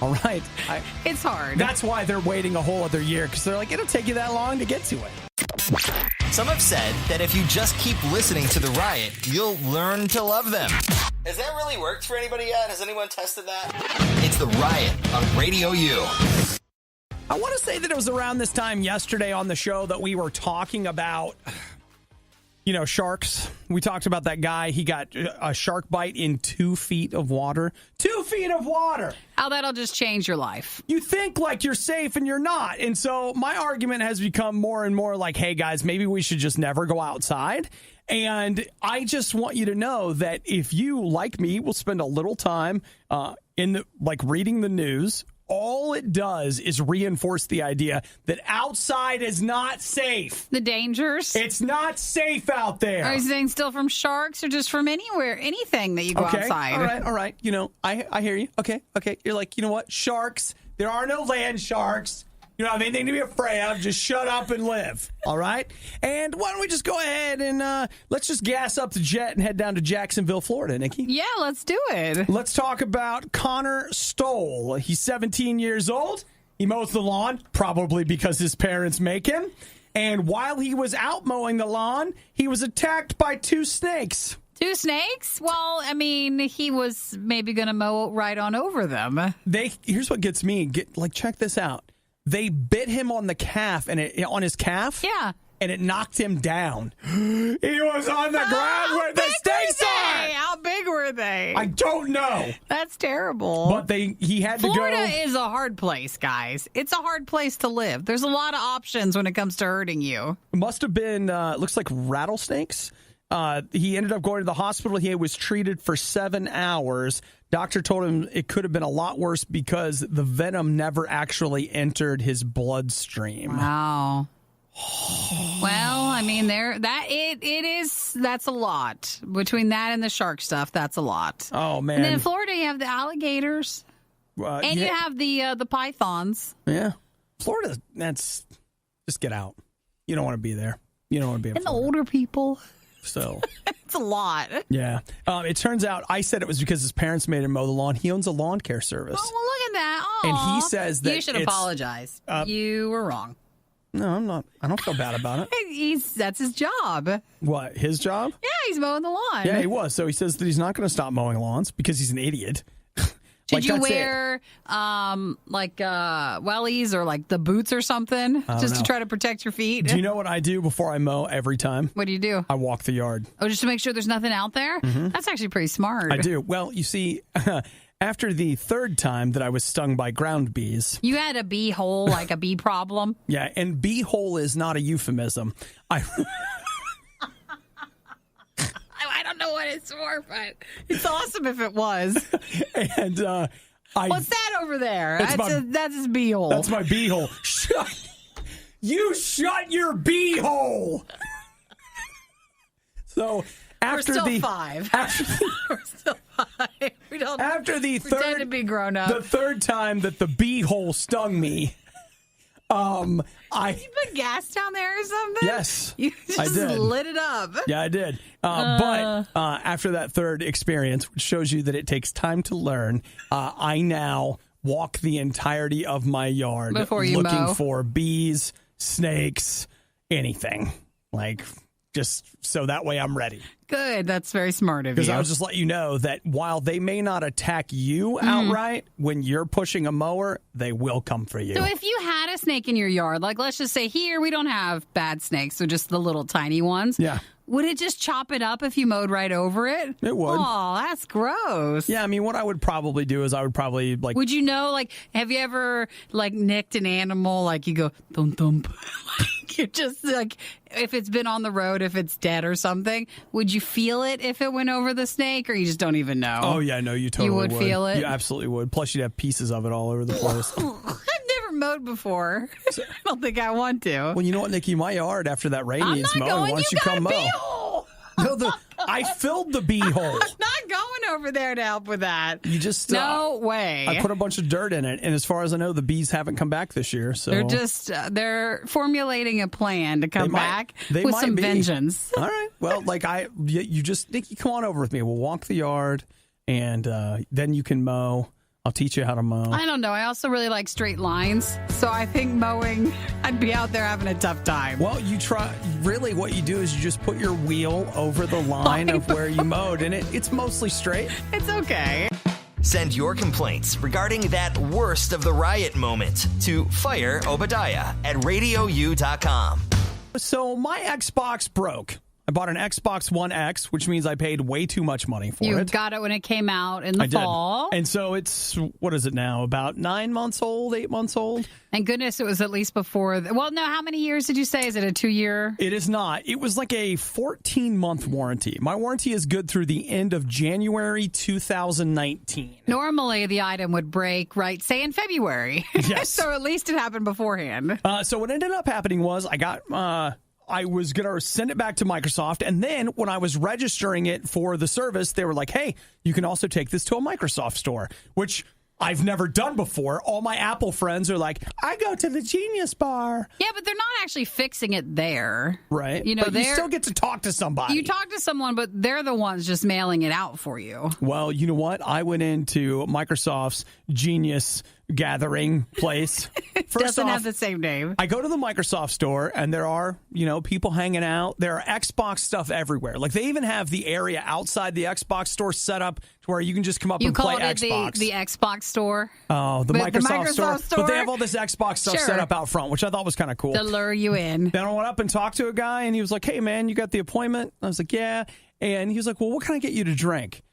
All right. It's hard. That's why they're waiting a whole other year, because they're like, it'll take you that long to get to it. Some have said that if you just keep listening to The Riot, you'll learn to love them. Has that really worked for anybody yet? Has anyone tested that? It's The Riot on Radio U. I want to say that it was around this time yesterday on the show that we were talking about, sharks. We talked about that guy. He got a shark bite in 2 feet of water. 2 feet of water! How that'll just change your life. You think like you're safe and you're not. And so my argument has become more and more like, hey, guys, maybe we should just never go outside. And I just want you to know that if you, like me, will spend a little time reading the news, all it does is reinforce the idea that outside is not safe. The dangers? It's not safe out there. Are you saying still from sharks or just from anywhere, anything that you go outside? All right. I hear you. Okay. You're like, you know what? Sharks. There are no land sharks. You don't have anything to be afraid of. Just shut up and live. All right? And why don't we just go ahead and let's just gas up the jet and head down to Jacksonville, Florida, Nikki? Yeah, let's do it. Let's talk about Connor Stoll. He's 17 years old. He mows the lawn, probably because his parents make him. And while he was out mowing the lawn, he was attacked by 2 snakes. 2 snakes? Well, I mean, he was maybe going to mow right on over them. Here's what gets me. Check this out. They bit him on the calf on his calf. Yeah. And it knocked him down. He was on the ground where the snakes are. How big were they? I don't know. That's terrible. But he had to go. Florida is a hard place, guys. It's a hard place to live. There's a lot of options when it comes to hurting you. It must have been, looks like rattlesnakes. He ended up going to the hospital. He was treated for 7 hours. Doctor told him it could have been a lot worse because the venom never actually entered his bloodstream. Wow. Well, I mean, that's a lot. Between that and the shark stuff, that's a lot. Oh, man. And then in Florida, you have the alligators. And you have the pythons. Yeah. Florida, just get out. You don't want to be there. You don't want to be in Florida. And the older people. So it's a lot. Yeah. It turns out I said it was because his parents made him mow the lawn. He owns a lawn care service. Oh, well, look at that. Aww. And he says that you should apologize. You were wrong. No, I'm not. I don't feel bad about it. That's his job. What, his job? Yeah, he's mowing the lawn. Yeah, he was. So he says that he's not going to stop mowing lawns because he's an idiot. Did you wear wellies or like the boots or something just to try to protect your feet? Do you know what I do before I mow every time? What do you do? I walk the yard. Oh, just to make sure there's nothing out there? Mm-hmm. That's actually pretty smart. I do. Well, you see, after the 3rd time that I was stung by ground bees. You had a bee hole, like a bee problem? Yeah, and bee hole is not a euphemism. I don't know what it's for, but it's awesome if it was. And what's that over there? That's his bee hole. That's my bee hole. You shut your bee hole. So after we're still the 5. We're still 5. We don't. After the pretend to be grown up. The 3rd time that the bee hole stung me. You put gas down there or something? Yes, you just lit it up. Yeah, I did. But after that 3rd experience, which shows you that it takes time to learn, I now walk the entirety of my yard looking for bees, snakes, anything. Just so that way I'm ready. Good. That's very smart of you. Because I'll just let you know that while they may not attack you outright, when you're pushing a mower, they will come for you. So if you had a snake in your yard, let's just say here we don't have bad snakes, so just the little tiny ones. Yeah. Would it just chop it up if you mowed right over it? It would. Oh, that's gross. Yeah, I mean, what I would probably do is I would probably Would you know, have you ever nicked an animal, you go thump thump? You just if it's been on the road, if it's dead or something, would you feel it if it went over the snake, or you just don't even know? Oh yeah, no, you totally would feel it. You absolutely would. Plus, you'd have pieces of it all over the place. I've never mowed before. I don't think I want to. Well, you know what, Nikki? My yard after that rain needs mowing. Why don't you come mow? No, I filled the bee hole. I'm not going over there to help with that. You just no way. I put a bunch of dirt in it, and as far as I know, the bees haven't come back this year. So they're formulating a plan to come back with some vengeance. All right. Well, you just Nikki, come on over with me. We'll walk the yard, and then you can mow. I'll teach you how to mow. I don't know. I also really like straight lines. So I think mowing, I'd be out there having a tough time. Well, you try. Really, what you do is you just put your wheel over the line of where you mowed, and it's mostly straight. It's okay. Send your complaints regarding that worst of the riot moment to Fire Obadiah at RadioU.com. So my Xbox broke. I bought an Xbox One X, which means I paid way too much money for it. You got it when it came out in the fall. And so it's, what is it now, about 9 months old, 8 months old? Thank goodness it was at least before. Well, no, how many years did you say? Is it a 2-year? It is not. It was like a 14-month warranty. My warranty is good through the end of January 2019. Normally, the item would break, right, say in February. Yes. So at least it happened beforehand. So what ended up happening was I was going to send it back to Microsoft, and then when I was registering it for the service, they were like, hey, you can also take this to a Microsoft store, which I've never done before. All my Apple friends are like, I go to the Genius Bar. Yeah, but they're not actually fixing it there. Right. You know, but you still get to talk to somebody. You talk to someone, but they're the ones just mailing it out for you. Well, you know what? I went into Microsoft's Genius gathering place. First Doesn't off, have the same name. I go to the Microsoft store, and there are, people hanging out. There are Xbox stuff everywhere. Like, they even have the area outside the Xbox store set up to where you can just come up and play Xbox. You called it the Xbox store? Oh, the Microsoft store. But they have all this Xbox stuff Sure. set up out front, which I thought was kind of cool. To lure you in. Then I went up and talked to a guy, and he was like, hey, man, you got the appointment? I was like, yeah. And he was like, well, what can I get you to drink?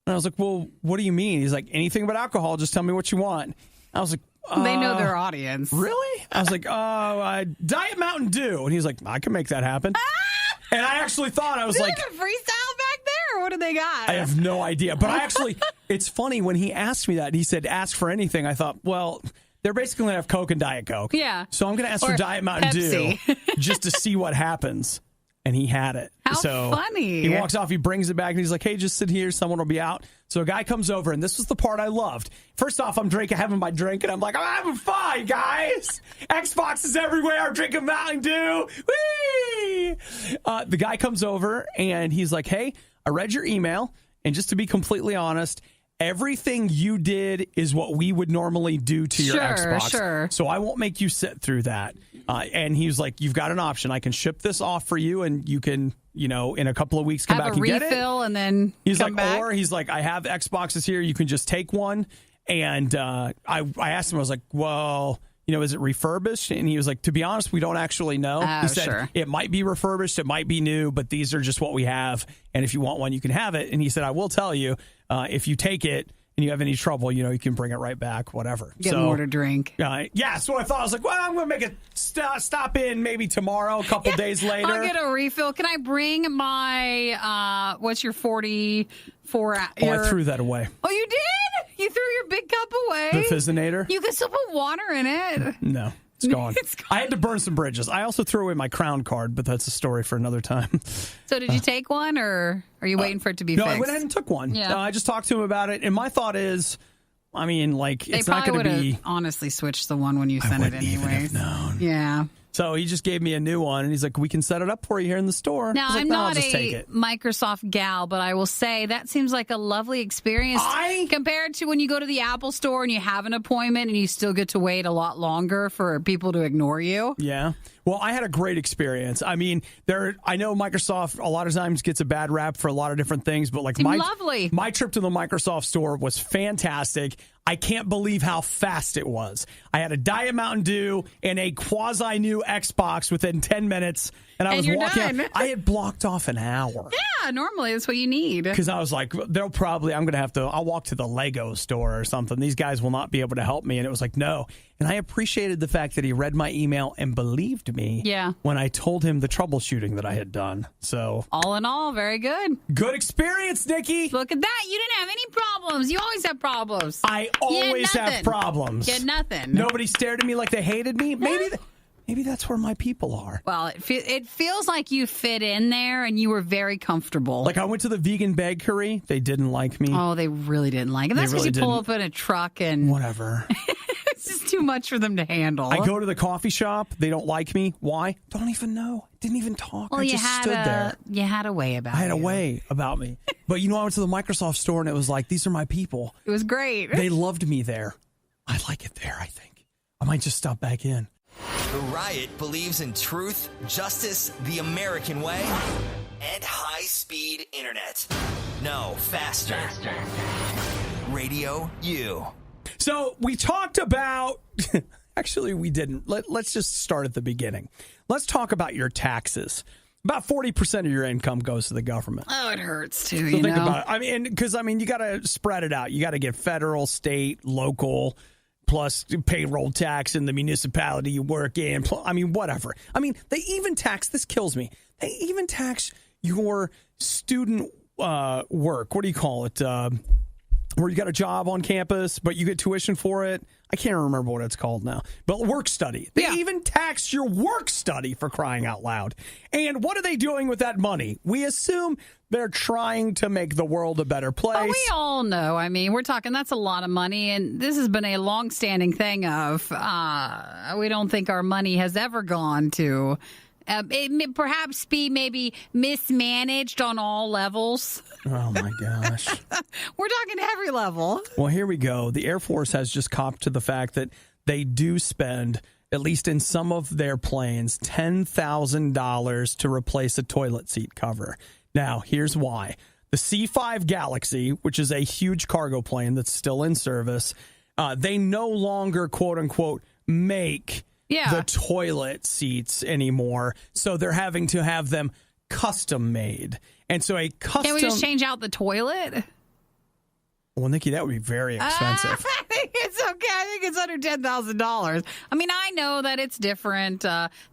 And I was like, well, what do you mean? He's like, anything but alcohol. Just tell me what you want. I was like, they know their audience. Really? I was like, Diet Mountain Dew. And he's like, I can make that happen. And I actually thought, I was like, they have a freestyle back there? Or what do they got? I have no idea. But I actually, it's funny when he asked me that, and he said, ask for anything. I thought, well, they're basically going to have Coke and Diet Coke. Yeah. So I'm going to ask for Diet Mountain Dew just to see what happens. And he had it. How funny. He walks off, he brings it back, and he's like, hey, just sit here. Someone will be out. So a guy comes over, and this was the part I loved. First off, I'm having my drink, and I'm like, I'm having fun, guys. Xbox is everywhere. I'm drinking Mountain Dew. Whee! The guy comes over, and he's like, hey, I read your email, and just to be completely honest, everything you did is what we would normally do to your Xbox. Sure. So I won't make you sit through that. And he was like, you've got an option. I can ship this off for you, and you can, in a couple of weeks come back and get it. Have a refill and then he's come like, back. Or he's like, I have Xboxes here. You can just take one. And I asked him, I was like, well, is it refurbished? And he was like, to be honest, we don't actually know. He said, it might be refurbished. It might be new, but these are just what we have. And if you want one, you can have it. And he said, I will tell you, if you take it, and you have any trouble, you can bring it right back, whatever. Get more to drink. Yeah, so I thought, I was like, well, I'm going to make a stop in maybe tomorrow, a couple days later. I'll get a refill. Can I bring my, what's your 44? I threw that away. Oh, you did? You threw your big cup away? The Fizzinator? You could still put water in it. No. It's gone. I had to burn some bridges. I also threw away my Crown card, but that's a story for another time. So did you take one, or are you waiting for it to be fixed? No, I went ahead and took one. Yeah. I just talked to him about it, and my thought is, it's not going to be... honestly switched the one when you sent it anyways. Even have known. Yeah. So he just gave me a new one, and he's like, we can set it up for you here in the store. Now, I'm not just take a it. Microsoft gal, but I will say that seems like a lovely experience compared to when you go to the Apple store and you have an appointment and you still get to wait a lot longer for people to ignore you. Yeah. Well, I had a great experience. I mean, I know Microsoft a lot of times gets a bad rap for a lot of different things, but like my trip to the Microsoft store was fantastic. I can't believe how fast it was. I had a Diet Mountain Dew and a quasi-new Xbox within 10 minutes, and I was walking out. I had blocked off an hour. Yeah, normally that's what you need. Because I was like, I'll walk to the Lego store or something. These guys will not be able to help me. And it was like, no. And I appreciated the fact that he read my email and believed me when I told him the troubleshooting that I had done. So all in all, very good. Good experience, Nikki. Look at that. You didn't have any problems. You always have problems. I always have problems. You had nothing. Nobody stared at me like they hated me. Maybe that's where my people are. Well, it feels like you fit in there and you were very comfortable. Like I went to the vegan bakery. They didn't like me. Oh, they really didn't like it. That's because you pull up in a truck and... Whatever. It's just too much for them to handle. I go to the coffee shop. They don't like me. Why? Don't even know. Didn't even talk. Well, I just stood there. You had a way about you. I had a way about me. But I went to the Microsoft store and it was like, these are my people. It was great. They loved me there. I like it there, I think. I might just stop back in. The Riot believes in truth, justice, the American way, and high-speed internet. No, faster. RadioU. So we talked about... Actually, we didn't. Let's just start at the beginning. Let's talk about your taxes. About 40% of your income goes to the government. Oh, it hurts too, so think about it. Because you got to spread it out. You got to get federal, state, local, plus payroll tax in the municipality you work in. Whatever. They even tax, this kills me, they even tax your student work. What do you call it? Where you got a job on campus, but you get tuition for it. I can't remember what it's called now. But work study. They even tax your work study, for crying out loud. And what are they doing with that money? We assume they're trying to make the world a better place. Oh, we all know. We're talking, that's a lot of money. And this has been a long-standing thing of we don't think our money has ever gone to... it may perhaps be maybe mismanaged on all levels. Oh, my gosh. We're talking every level. Well, here we go. The Air Force has just copped to the fact that they do spend, at least in some of their planes, $10,000 to replace a toilet seat cover. Now, here's why. The C-5 Galaxy, which is a huge cargo plane that's still in service, they no longer, quote-unquote, make... the toilet seats anymore. So they're having to have them custom made. And so a custom... Can't we just change out the toilet? Well, Nikki, that would be very expensive. I think it's okay. I think it's under $10,000. I know that it's different.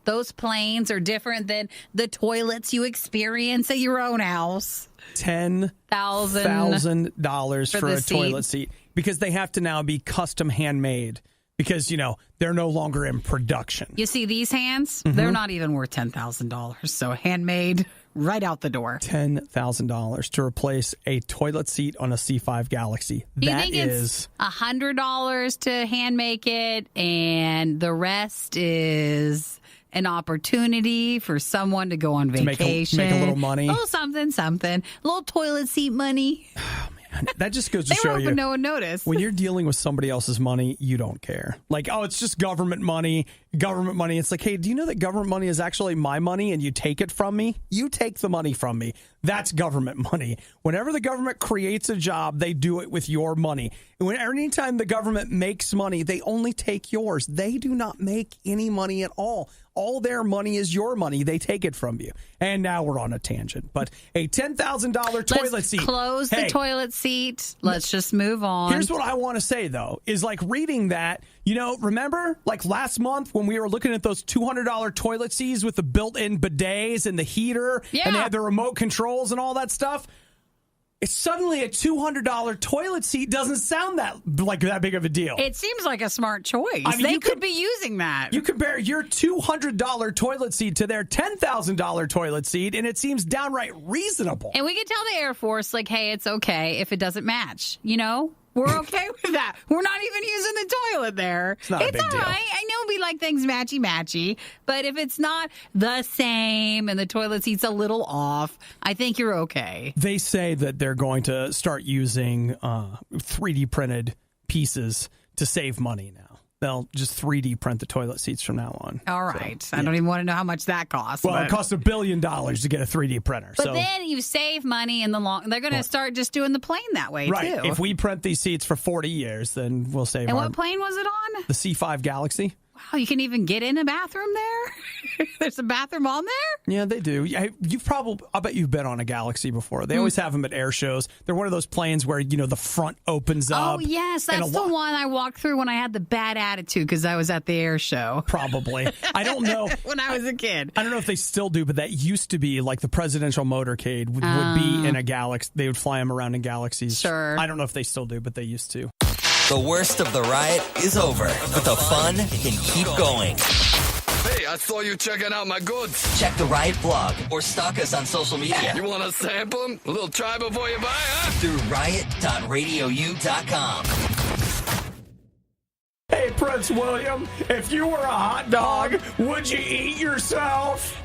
Those planes are different than the toilets you experience at your own house. $10,000 for a toilet seat. Because they have to now be custom handmade. Because, they're no longer in production. You see these hands? Mm-hmm. They're not even worth $10,000. So handmade right out the door. $10,000 to replace a toilet seat on a C-5 Galaxy. Do you think it's $100 to hand make it and the rest is an opportunity for someone to go on vacation? To make a little money. A little something. A little toilet seat money. Oh, man. That just goes to show you. No one noticed. When you're dealing with somebody else's money, you don't care. Like, oh, it's just government money. It's like, hey, do you know that government money is actually my money and you take it from me? You take the money from me. That's government money. Whenever the government creates a job, they do it with your money. And anytime the government makes money, they only take yours. They do not make any money at all. All their money is your money. They take it from you. And now we're on a tangent. But a $10,000 toilet seat. Close the toilet seat. Let's just move on. Here's what I want to say, though, is like reading that, remember like last month when we were looking at those $200 toilet seats with the built-in bidets and the heater and they had the remote controls and all that stuff? It's suddenly a $200 toilet seat doesn't sound that big of a deal. It seems like a smart choice. They could be using that. You compare your $200 toilet seat to their $10,000 toilet seat, and it seems downright reasonable. And we could tell the Air Force, hey, it's okay if it doesn't match. We're okay with that. We're not even using the toilet there. It's not a big all deal. Right. I know we like things matchy-matchy, but if it's not the same and the toilet seat's a little off, I think you're okay. They say that they're going to start using 3D printed pieces to save money now. They'll just 3D print the toilet seats from now on. All right. So, I don't even want to know how much that costs. Well, it costs $1 billion to get a 3D printer. But then you save money in the long... They're going to start just doing the plane that way, right. too. If we print these seats for 40 years, then we'll save And what plane was it on? The C-5 Galaxy. Wow, you can even get in a bathroom there? There's a bathroom on there? Yeah, they do. I bet you've been on a Galaxy before. They always have them at air shows. They're one of those planes where, the front opens up. Oh, yes. That's the one I walked through when I had the bad attitude because I was at the air show. Probably. I don't know. When I was a kid. I don't know if they still do, but that used to be like the presidential motorcade would be in a Galaxy. They would fly them around in Galaxies. Sure. I don't know if they still do, but they used to. The worst of the riot is over, but the fun can keep going. Hey, I saw you checking out my goods. Check the Riot blog or stalk us on social media. You want to sample them? A little try before you buy, huh? Through riot.radiou.com. Hey, Prince William, if you were a hot dog, would you eat yourself?